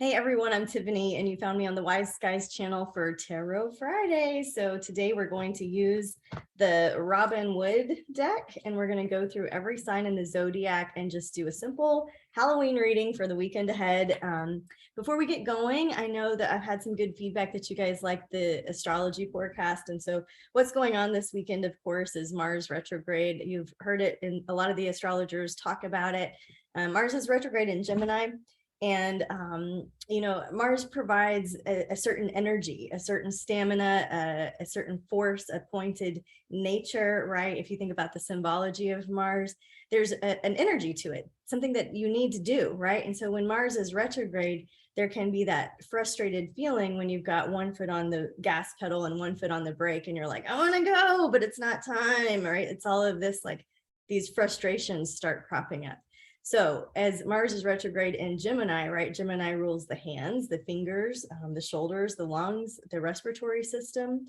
Hey everyone, I'm Tiffany, and you found me on the Wise Skies channel for Tarot Friday. So today we're going to use the Robin Wood deck, and we're going to go through every sign in the zodiac and just do a simple Halloween reading for the weekend ahead. Before we get going, I know that I've had some good feedback that you guys like the astrology forecast. And so what's going on this weekend, of course, is Mars retrograde. You've heard it in a lot of the astrologers talk about it. Mars is retrograde in Gemini. And, Mars provides a certain energy, a certain stamina, a certain force, a pointed nature, right? If you think about the symbology of Mars, there's an energy to it, something that you need to do, right? And so when Mars is retrograde, there can be that frustrated feeling when you've got one foot on the gas pedal and one foot on the brake, and you're like, I want to go, but it's not time, right? It's all of this, like these frustrations start cropping up. So as Mars is retrograde in Gemini, right? Gemini rules the hands, the fingers, the shoulders, the lungs, the respiratory system.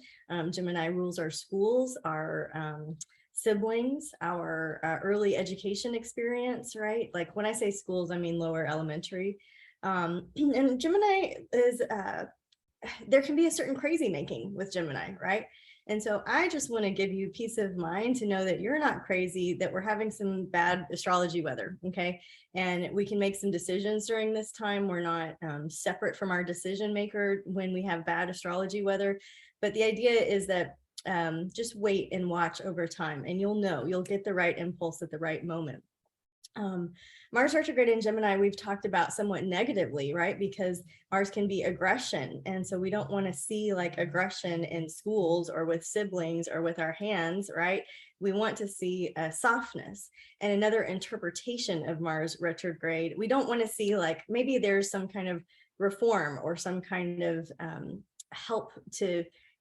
Gemini rules our schools, our siblings, our early education experience, right? Like when I say schools, I mean lower elementary. And Gemini is, there can be a certain crazy making with Gemini, right? And so I just want to give you peace of mind to know that you're not crazy, that we're having some bad astrology weather, okay? And we can make some decisions during this time. We're not separate from our decision maker when we have bad astrology weather. But the idea is that just wait and watch over time, and you'll get the right impulse at the right moment. Mars retrograde in Gemini, we've talked about somewhat negatively, right? Because Mars can be aggression. And so we don't want to see like aggression in schools or with siblings or with our hands, right? We want to see a softness. And another interpretation of Mars retrograde, we don't want to see like maybe there's some kind of reform or some kind of help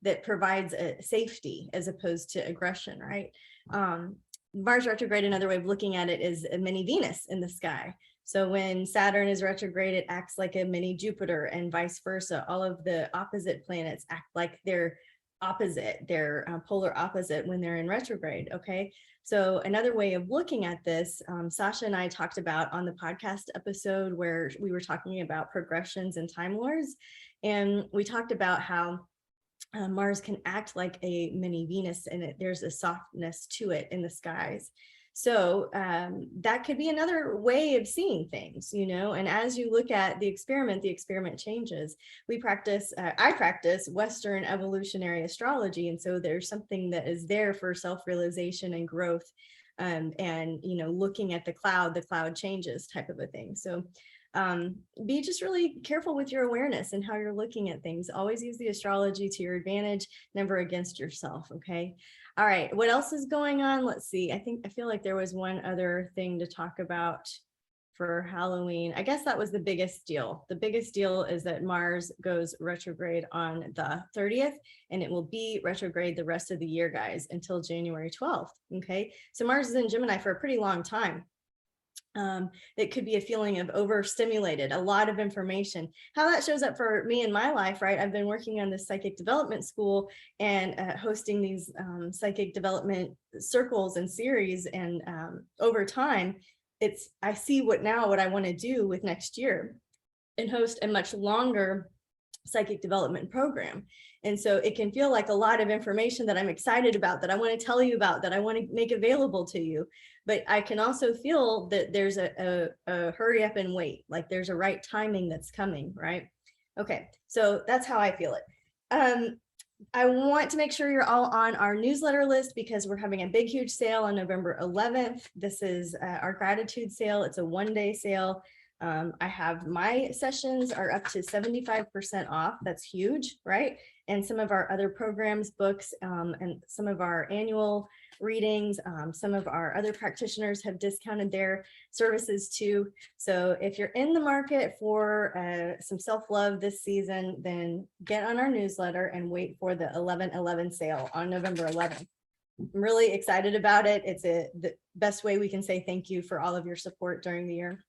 that provides a safety as opposed to aggression, right? Mars retrograde, another way of looking at it, is a mini Venus in the sky. So when Saturn is retrograde, it acts like a mini Jupiter, and vice versa. All of the opposite planets act like they're opposite, they're polar opposite when they're in retrograde, okay? So another way of looking at this, Sasha and I talked about on the podcast episode where we were talking about progressions and time lords, and we talked about how Mars can act like a mini Venus, and there's a softness to it in the skies. So that could be another way of seeing things, and as you look at the experiment changes. I practice Western evolutionary astrology. And so there's something that is there for self-realization and growth. And, looking at the cloud changes type of a thing. So be just really careful with your awareness and how you're looking at things. Always use the astrology to your advantage, never against yourself. Okay. All right. What else is going on? Let's see. I feel like there was one other thing to talk about for Halloween. I guess that was the biggest deal. The biggest deal is that Mars goes retrograde on the 30th, and it will be retrograde the rest of the year, guys, until January 12th. Okay. So Mars is in Gemini for a pretty long time. It could be a feeling of overstimulated, a lot of information. How that shows up for me in my life, right? I've been working on this psychic development school and hosting these psychic development circles and series. And over time, I see what I want to do with next year and host a much longer psychic development program. And so it can feel like a lot of information that I'm excited about, that I want to tell you about, that I want to make available to you. But I can also feel that there's a hurry up and wait, like there's a right timing that's coming, right? Okay, so that's how I feel it. I want to make sure you're all on our newsletter list because we're having a big, huge sale on November 11th. This is our gratitude sale. It's a one-day sale. I have my sessions are up to 75% off. That's huge, right? And some of our other programs, books, and some of our annual readings, some of our other practitioners have discounted their services too. So if you're in the market for some self-love this season, then get on our newsletter and wait for the 11/11 sale on November 11th. I'm really excited about it. It's the best way we can say thank you for all of your support during the year.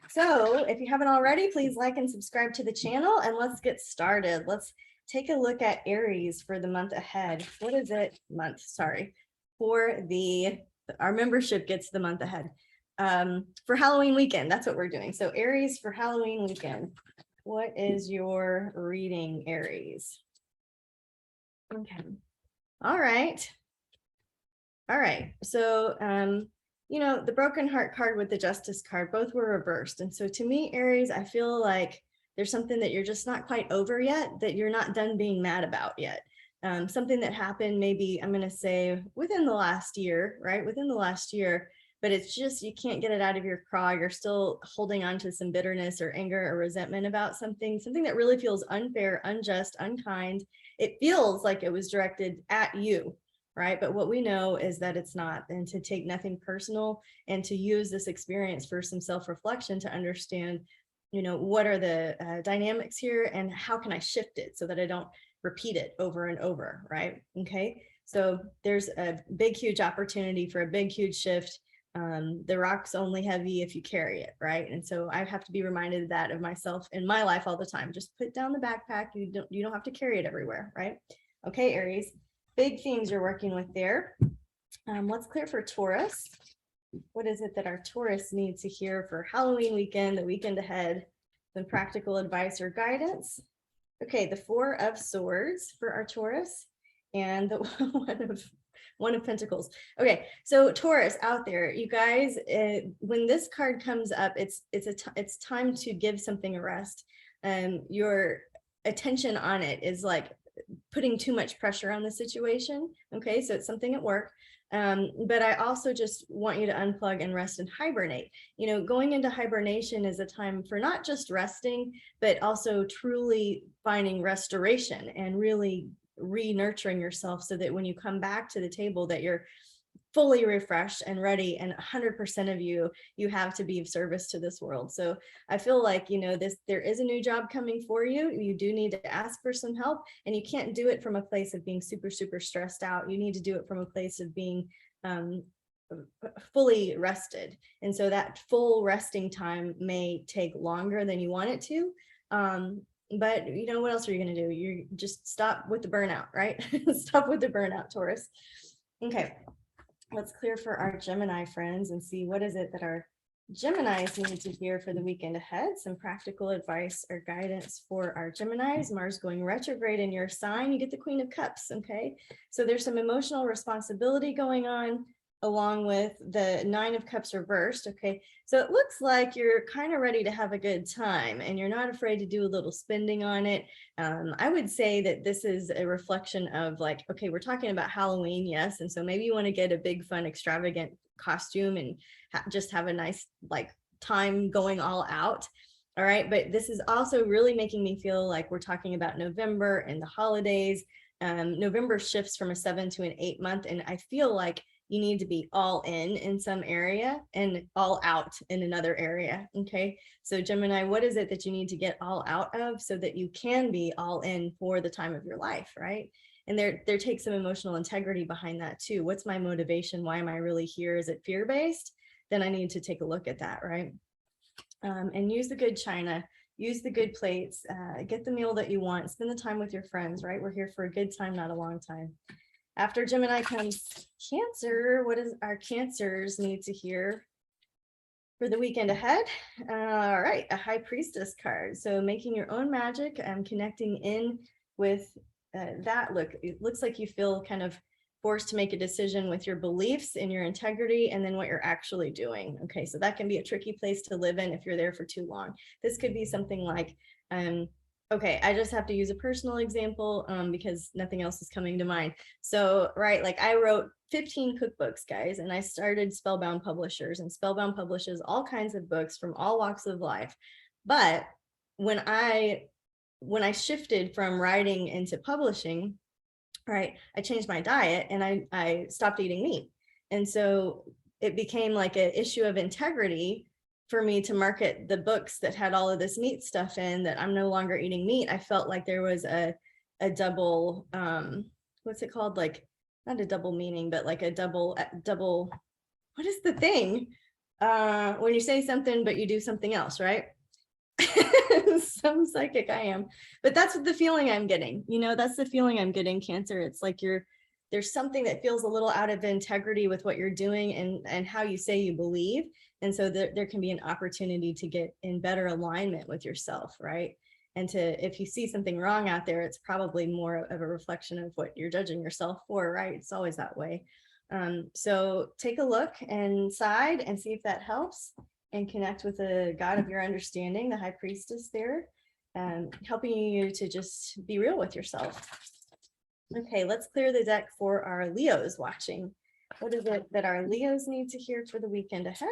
So if you haven't already, please like and subscribe to the channel, and let's get started. Let's take a look at Aries for the month ahead. What is it? Sorry. Our membership gets the month ahead. for Halloween weekend. That's what we're doing. So Aries for Halloween weekend. What is your reading, Aries? Okay. All right. All right. So, you know, the broken heart card with the justice card, both were reversed. And so to me, Aries, I feel like there's something that you're just not quite over yet, that you're not done being mad about yet. Something that happened maybe, I'm going to say within the last year, right? Within the last year, but it's just, you can't get it out of your craw. You're still holding on to some bitterness or anger or resentment about something that really feels unfair, unjust, unkind. It feels like it was directed at you, right? But what we know is that it's not, and to take nothing personal and to use this experience for some self-reflection to understand, you know, what are the dynamics here and how can I shift it so that I don't repeat it over and over, right? Okay, so there's a big, huge opportunity for a big, huge shift. The rock's only heavy if you carry it, right? And so I have to be reminded of that of myself in my life all the time. Just put down the backpack. You don't have to carry it everywhere, right? Okay, Aries, big themes you're working with there. Let's clear for Taurus. What is it that our Taurus needs to hear for Halloween weekend, the weekend ahead? Some practical advice or guidance. Okay, the Four of Swords for our Taurus and the one of Pentacles. Okay, so Taurus out there, you guys, when this card comes up, it's time to give something a rest. Your attention on it is like putting too much pressure on the situation. Okay, so it's something at work. But I also just want you to unplug and rest and hibernate. You know, going into hibernation is a time for not just resting, but also truly finding restoration and really re-nurturing yourself so that when you come back to the table that you're fully refreshed and ready, and 100% of you have to be of service to this world. So I feel like, you know, there is a new job coming for you. You do need to ask for some help, and you can't do it from a place of being super, super stressed out. You need to do it from a place of being fully rested. And so that full resting time may take longer than you want it to. But you know, what else are you going to do? You just stop with the burnout, right? Stop with the burnout, Taurus. Okay. Let's clear for our Gemini friends and see what is it that our Geminis need to hear for the weekend ahead. Some practical advice or guidance for our Geminis. Mars going retrograde in your sign. You get the Queen of Cups, okay? So there's some emotional responsibility going on along with the Nine of Cups reversed, okay? So it looks like you're kind of ready to have a good time and you're not afraid to do a little spending on it. I would say that this is a reflection of like, okay, we're talking about Halloween, yes. And so maybe you want to get a big, fun, extravagant costume and just have a nice like time going all out. All right. But this is also really making me feel like we're talking about November and the holidays. November shifts from a 7 to an 8 month. And I feel like you need to be all in some area and all out in another area. Okay. So Gemini, what is it that you need to get all out of so that you can be all in for the time of your life, right? And there takes some emotional integrity behind that too. What's my motivation? Why am I really here? Is it fear-based? Then I need to take a look at that, right? And use the good china, use the good plates, get the meal that you want, spend the time with your friends, right? We're here for a good time, not a long time. After Gemini comes Cancer. What does our Cancers need to hear for the weekend ahead? All right, a High Priestess card. So making your own magic and connecting in with that. Look, it looks like you feel kind of forced to make a decision with your beliefs and your integrity and then what you're actually doing. Okay, so that can be a tricky place to live in if you're there for too long. This could be something like, okay, I just have to use a personal example because nothing else is coming to mind. So, right, like I wrote 15 cookbooks, guys, and I started Spellbound Publishers, and Spellbound publishes all kinds of books from all walks of life. But when I shifted from writing into publishing, right, I changed my diet and I stopped eating meat. And so it became like an issue of integrity for me to market the books that had all of this meat stuff in, that I'm no longer eating meat. I felt like there was a double, what's it called? Like, not a double meaning, but like a double, what is the thing? When you say something, but you do something else, right? Some psychic I am, but that's the feeling I'm getting, you know, that's the feeling I'm getting, Cancer. It's like you're there's something that feels a little out of integrity with what you're doing and how you say you believe. And so there can be an opportunity to get in better alignment with yourself, right? And if you see something wrong out there, it's probably more of a reflection of what you're judging yourself for, right? It's always that way. So take a look inside and see if that helps, and connect with the God of your understanding, the high priestess there, helping you to just be real with yourself. Okay, let's clear the deck for our Leos watching. What is it that our Leos need to hear for the weekend ahead?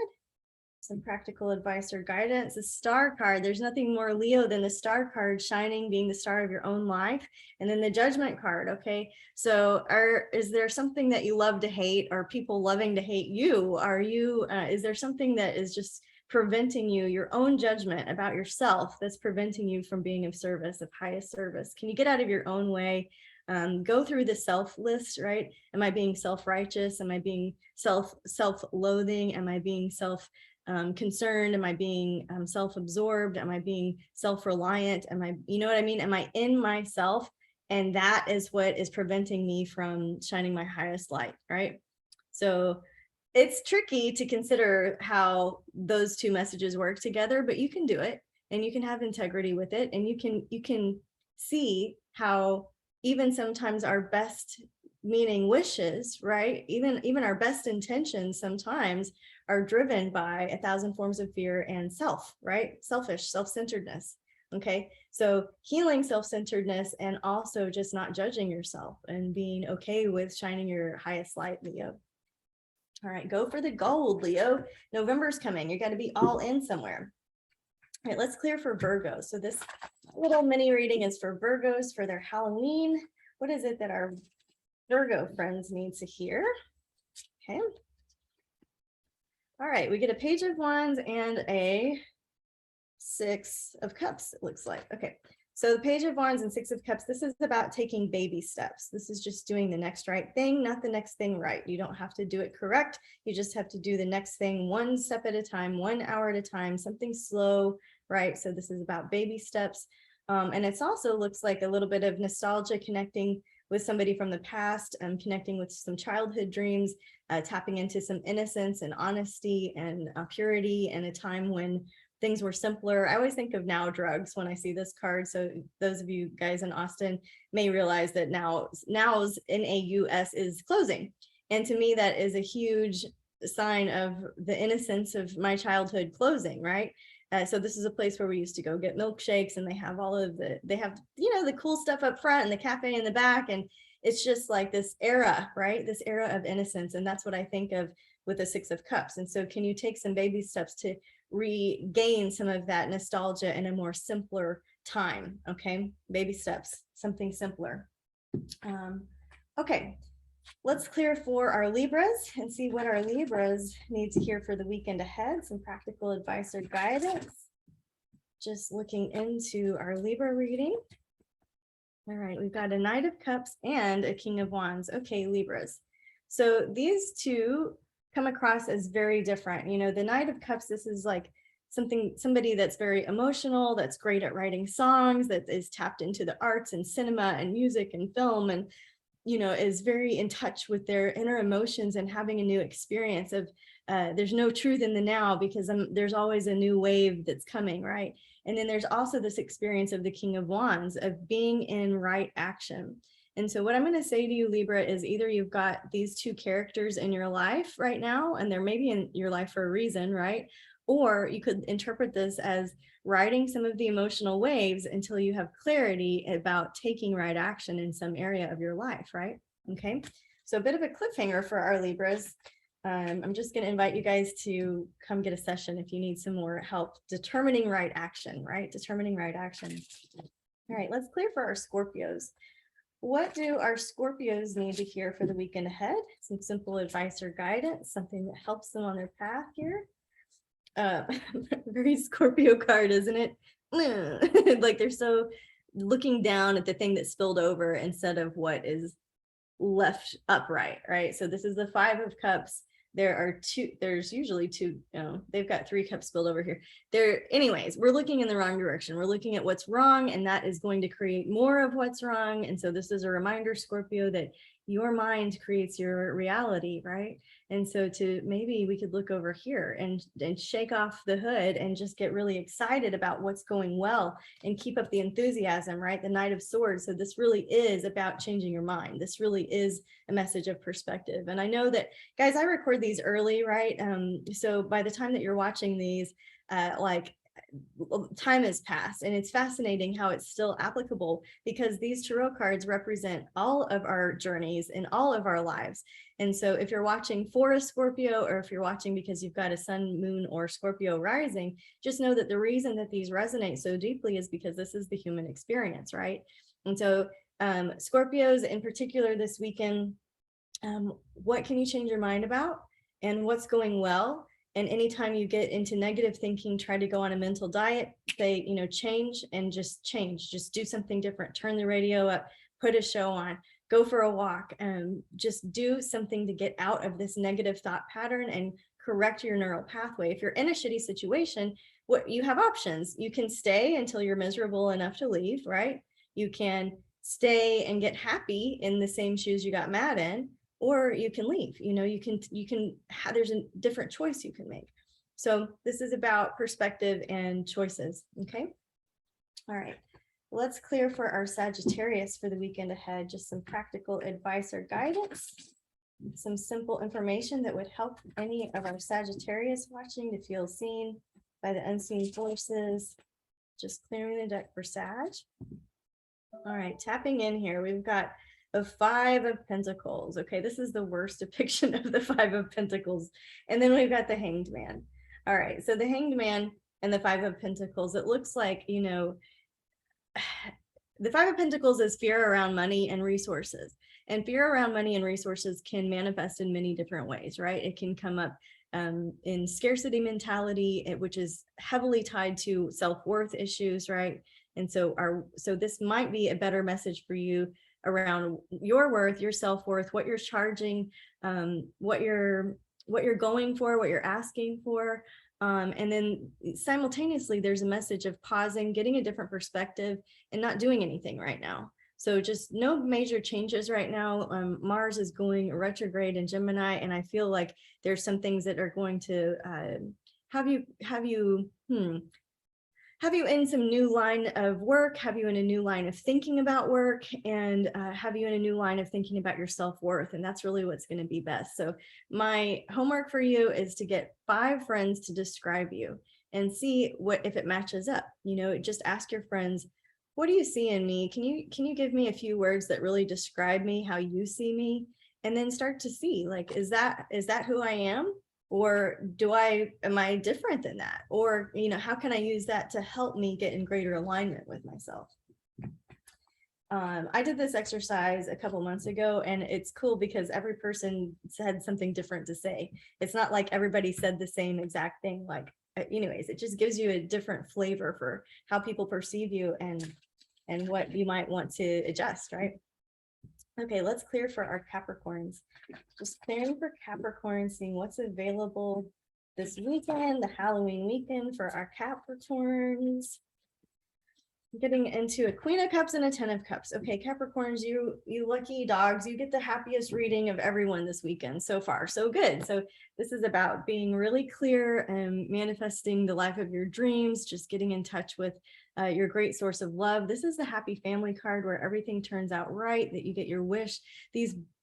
Some practical advice or guidance. The star card, there's nothing more Leo than the star card shining, being the star of your own life. And then the judgment card. Okay, so is there something that you love to hate, or people loving to hate you? Is there something that is just preventing you, your own judgment about yourself, that's preventing you from being of service, of highest service? Can you get out of your own way? Go through the self list, right? Am I being self-righteous? Am I being self-loathing? Am I being concerned? Am I being self-absorbed? Am I being self-reliant? You know what I mean? Am I in myself? And that is what is preventing me from shining my highest light, right? So it's tricky to consider how those two messages work together, but you can do it, and you can have integrity with it, and you can see how even sometimes our best meaning wishes, right? Even our best intentions sometimes are driven by 1,000 forms of fear and self, right? Selfish, self-centeredness. Okay, so healing self-centeredness, and also just not judging yourself and being okay with shining your highest light, Leo. All right, go for the gold, Leo. November's coming. You got to be all in somewhere. All right, let's clear for Virgo. So this little mini reading is for Virgos for their Halloween. What is it that our Virgo friends need to hear? Okay. All right, we get a Page of Wands and a Six of Cups, it looks like. Okay, so the Page of Wands and Six of Cups, this is about taking baby steps. This is just doing the next right thing, not the next thing right. You don't have to do it correct. You just have to do the next thing one step at a time, 1 hour at a time, something slow, right? So this is about baby steps. And it's also looks like a little bit of nostalgia, connecting with somebody from the past, connecting with some childhood dreams, tapping into some innocence and honesty and purity, and a time when things were simpler. I always think of Now Drugs when I see this card. So those of you guys in Austin may realize that Now's NAUS is closing. And to me, that is a huge sign of the innocence of my childhood closing, right? So this is a place where we used to go get milkshakes, and they have the cool stuff up front and the cafe in the back. And it's just like this era, right? This era of innocence. And that's what I think of with the Six of Cups. And so can you take some baby steps to regain some of that nostalgia in a more simpler time? Okay, baby steps, something simpler. Okay, let's clear for our Libras and see what our Libras need to hear for the weekend ahead. Some practical advice or guidance. Just looking into our Libra reading. All right, we've got a Knight of Cups and a King of Wands. Okay, Libras. So these two come across as very different. You know, the Knight of Cups, this is like somebody that's very emotional, that's great at writing songs, that is tapped into the arts and cinema and music and film, and is very in touch with their inner emotions and having a new experience of there's no truth in the now, because there's always a new wave that's coming, right? And then there's also this experience of the King of Wands, of being in right action. And so what I'm going to say to you, Libra, is either you've got these two characters in your life right now, and they're maybe in your life for a reason, right? Or you could interpret this as riding some of the emotional waves until you have clarity about taking right action in some area of your life, right? Okay, so a bit of a cliffhanger for our Libras. I'm just going to invite you guys to come get a session if you need some more help determining right action, right? Determining right action. All right, let's clear for our Scorpios. What do our Scorpios need to hear for the weekend ahead? Some simple advice or guidance, something that helps them on their path here. Very Scorpio card, isn't it? Like they're so looking down at the thing that spilled over instead of what is left upright, right? So this is the Five of Cups. There's usually two, they've got 3 cups spilled over here. Anyways, we're looking in the wrong direction. We're looking at what's wrong, and that is going to create more of what's wrong. And so this is a reminder, Scorpio, that your mind creates your reality, right? And so maybe we could look over here and shake off the hood and just get really excited about what's going well and keep up the enthusiasm, right? The Knight of Swords. So this really is about changing your mind. This really is a message of perspective. And I know that, guys, I record these early, right? So by the time that you're watching these, time has passed, and it's fascinating how it's still applicable, because these tarot cards represent all of our journeys in all of our lives. And so if you're watching for a Scorpio, or if you're watching because you've got a sun, moon, or Scorpio rising, just know that the reason that these resonate so deeply is because this is the human experience, right? And so Scorpios in particular this weekend, what can you change your mind about, and what's going well? And anytime you get into negative thinking, try to go on a mental diet, say, change, and just change, just do something different, turn the radio up, put a show on, go for a walk, and just do something to get out of this negative thought pattern and correct your neural pathway. If you're in a shitty situation, what you have options. You can stay until you're miserable enough to leave, right? You can stay and get happy in the same shoes you got mad in, or you can leave. There's a different choice you can make. So this is about perspective and choices. Okay. All right. Let's clear for our Sagittarius for the weekend ahead. Just some practical advice or guidance, some simple information that would help any of our Sagittarius watching to feel seen by the unseen forces. Just clearing the deck for Sag. All right, tapping in here, we've got a Five of Pentacles. Okay, this is the worst depiction of the Five of Pentacles. And then we've got the Hanged Man. All right, so the Hanged Man and the Five of Pentacles, it looks like, the Five of Pentacles is fear around money and resources. And fear around money and resources can manifest in many different ways, right? It can come up in scarcity mentality, which is heavily tied to self-worth issues, right? And so this might be a better message for you around your worth, your self-worth, what you're charging, what you're going for, what you're asking for. And then simultaneously, there's a message of pausing, getting a different perspective, and not doing anything right now. So just no major changes right now. Mars is going retrograde in Gemini, and I feel like there's some things that are going to have you in some new line of work, have you in a new line of thinking about work, and have you in a new line of thinking about your self-worth. And that's really what's going to be best. So my homework for you is to get 5 friends to describe you and see if it matches up. Just ask your friends, what do you see in me? Can you give me a few words that really describe me, how you see me? And then start to see, like, is that who I am? Or am I different than that? Or, how can I use that to help me get in greater alignment with myself? I did this exercise a couple months ago, and it's cool because every person said something different to say. It's not like everybody said the same exact thing. Like, anyways, it just gives you a different flavor for how people perceive you and what you might want to adjust, right? Okay, let's clear for our Capricorns. Just clearing for Capricorn, seeing what's available this weekend, the Halloween weekend for our Capricorns. Getting into a Queen of Cups and a 10 of Cups. Okay, Capricorns, you lucky dogs, you get the happiest reading of everyone this weekend. So far, so good. So this is about being really clear and manifesting the life of your dreams, just getting in touch with your great source of love. This is the happy family card where everything turns out right, that you get your wish.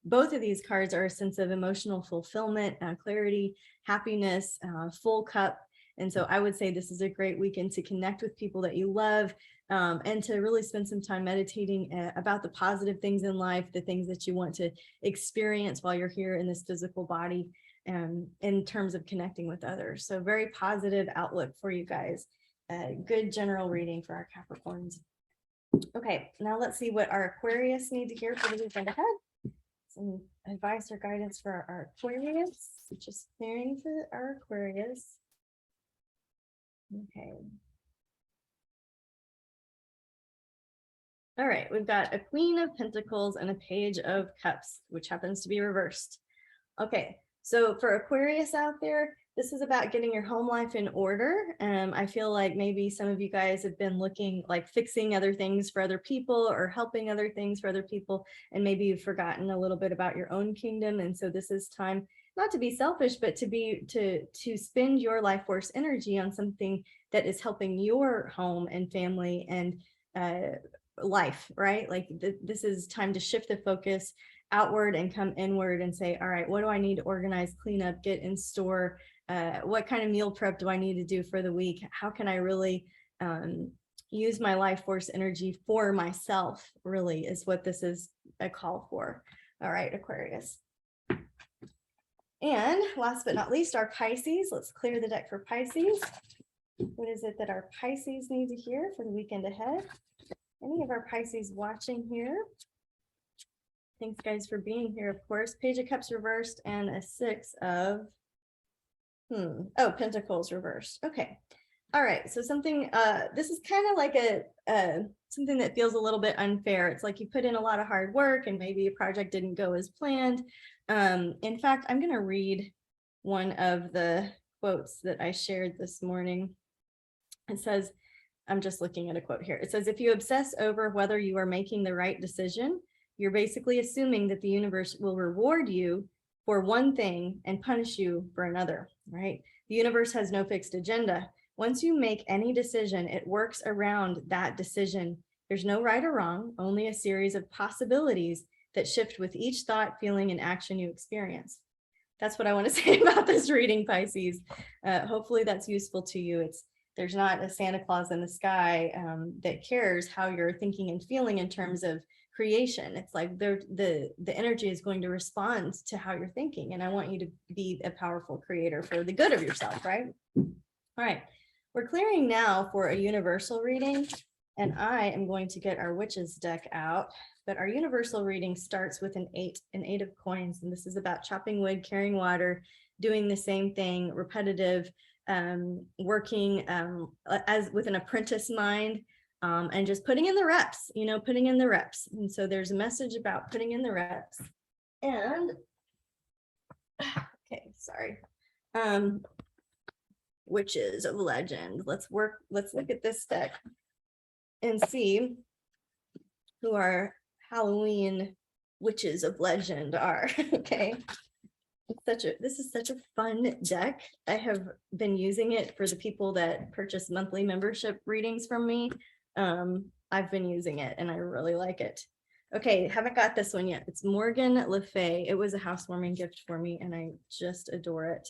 Both of these cards are a sense of emotional fulfillment, clarity, happiness, full cup. And so I would say this is a great weekend to connect with people that you love, and to really spend some time meditating about the positive things in life, the things that you want to experience while you're here in this physical body, in terms of connecting with others. So very positive outlook for you guys. Good general reading for our Capricorns. Okay, now let's see what our Aquarius need to hear for the weekend ahead. Some advice or guidance for our Aquarius. Just clearing for our Aquarius. Okay. All right, we've got a Queen of Pentacles and a Page of Cups, which happens to be reversed. Okay, so for Aquarius out there, This is about getting your home life in order. I feel like maybe some of you guys have been looking like fixing other things for other people or helping other things for other people, and maybe you've forgotten a little bit about your own kingdom. And so this is time not to be selfish, but to spend your life force energy on something that is helping your home and family and life, right? Like this is time to shift the focus outward and come inward and say, all right, what do I need to organize, clean up, get in store? What kind of meal prep do I need to do for the week? How can I really use my life force energy for myself, really, is what this is a call for. All right, Aquarius. And last but not least, our Pisces. Let's clear the deck for Pisces. What is it that our Pisces need to hear for the weekend ahead? Any of our Pisces watching here? Thanks, guys, for being here, of course. Page of Cups reversed and a 6 of Pentacles reversed. Okay. All right. So something, this is kind of like something that feels a little bit unfair. It's like you put in a lot of hard work and maybe a project didn't go as planned. In fact, I'm going to read one of the quotes that I shared this morning. It says, I'm just looking at a quote here. It says, if you obsess over whether you are making the right decision, you're basically assuming that the universe will reward you for one thing and punish you for another, right? The universe has no fixed agenda. Once you make any decision, it works around that decision. There's no right or wrong, only a series of possibilities that shift with each thought, feeling, and action you experience. That's what I want to say about this reading, Pisces. Hopefully that's useful to you. There's not a Santa Claus in the sky that cares how you're thinking and feeling in terms of creation. It's like the energy is going to respond to how you're thinking. And I want you to be a powerful creator for the good of yourself, right? All right. We're clearing now for a universal reading. And I am going to get our witches deck out. But our universal reading starts with an 8 of coins. And this is about chopping wood, carrying water, doing the same thing, repetitive, working as with an apprentice mind. And just putting in the reps, putting in the reps. And so there's a message about putting in the reps. And, okay, sorry. Witches of legend. Let's look at this deck and see who our Halloween witches of legend are. Okay. This is such a fun deck. I have been using it for the people that purchase monthly membership readings from me. I've been using it and I really like it. Okay, haven't got this one yet. It's Morgan Le Fay. It was a housewarming gift for me and I just adore it.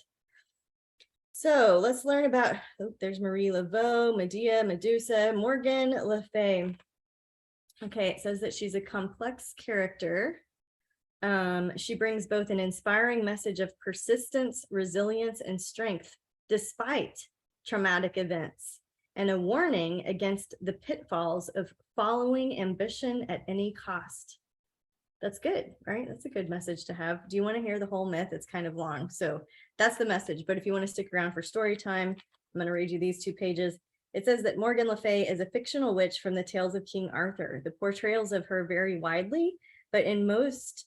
So let's learn about, there's Marie Laveau, Medea, Medusa, Morgan Le Fay. Okay, it says that she's a complex character. She brings both an inspiring message of persistence, resilience, and strength despite traumatic events, and a warning against the pitfalls of following ambition at any cost. That's good, right? That's a good message to have. Do you want to hear the whole myth? It's kind of long, so that's the message. But if you want to stick around for story time, I'm going to read you these 2 pages. It says that Morgan Le Fay is a fictional witch from the tales of King Arthur. The portrayals of her vary widely, but in most,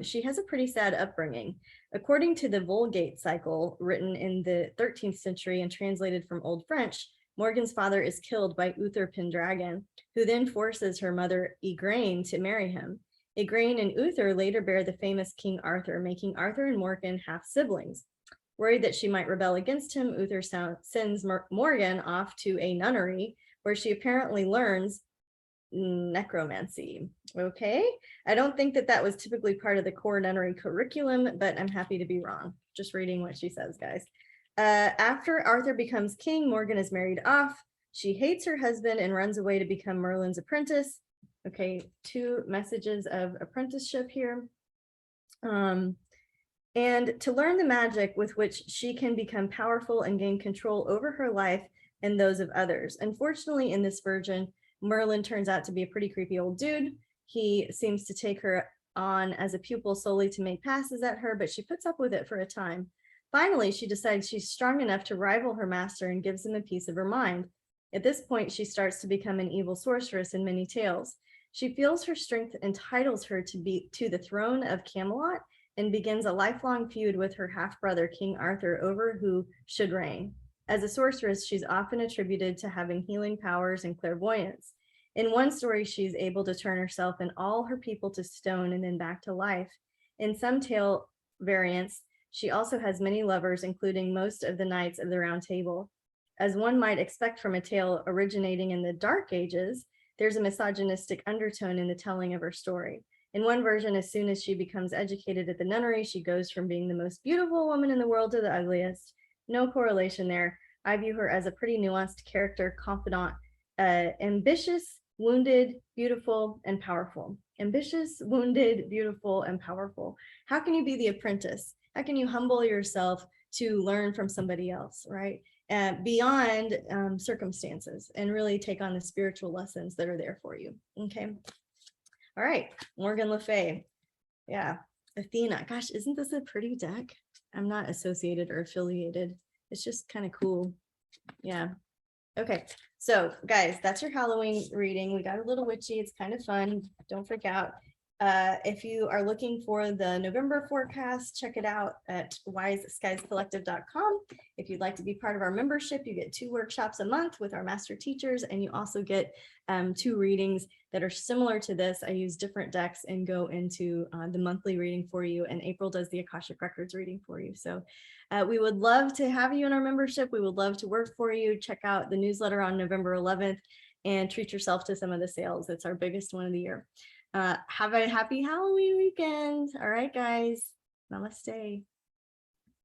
she has a pretty sad upbringing. According to the Vulgate cycle, written in the 13th century and translated from Old French, Morgan's father is killed by Uther Pendragon, who then forces her mother Igraine to marry him. Igraine and Uther later bear the famous King Arthur, making Arthur and Morgan half siblings. Worried that she might rebel against him, Uther sends Morgan off to a nunnery where she apparently learns necromancy. Okay, I don't think that was typically part of the core nunnery curriculum, but I'm happy to be wrong. Just reading what she says, guys. After Arthur becomes king, Morgan is married off. She hates her husband and runs away to become Merlin's apprentice. Okay, 2 messages of apprenticeship here. And to learn the magic with which she can become powerful and gain control over her life and those of others. Unfortunately, in this version, Merlin turns out to be a pretty creepy old dude. He seems to take her on as a pupil solely to make passes at her, but she puts up with it for a time. Finally, she decides she's strong enough to rival her master and gives him a piece of her mind. At this point, she starts to become an evil sorceress in many tales. She feels her strength entitles her to the throne of Camelot and begins a lifelong feud with her half-brother, King Arthur, over who should reign. As a sorceress, she's often attributed to having healing powers and clairvoyance. In one story, she's able to turn herself and all her people to stone and then back to life. In some tale variants, she also has many lovers, including most of the knights of the Round Table. As one might expect from a tale originating in the Dark Ages, there's a misogynistic undertone in the telling of her story. In one version, as soon as she becomes educated at the nunnery, she goes from being the most beautiful woman in the world to the ugliest. No correlation there. I view her as a pretty nuanced character, confidant, ambitious, wounded, beautiful, and powerful. Ambitious, wounded, beautiful, and powerful. How can you be the apprentice? How can you humble yourself to learn from somebody else, right? Beyond circumstances, and really take on the spiritual lessons that are there for you. Okay. All right. Morgan Le Fay. Yeah. Athena. Gosh, isn't this a pretty deck? I'm not associated or affiliated. It's just kind of cool. Yeah. Okay. So guys, that's your Halloween reading. We got a little witchy. It's kind of fun. Don't freak out. If you are looking for the November forecast, check it out at wiseskiescollective.com. If you'd like to be part of our membership, you get 2 workshops a month with our master teachers, and you also get 2 readings that are similar to this. I use different decks and go into the monthly reading for you, and April does the Akashic Records reading for you. So we would love to have you in our membership. We would love to work for you. Check out the newsletter on November 11th and treat yourself to some of the sales. It's our biggest one of the year. Have a happy Halloween weekend. All right, guys. Namaste.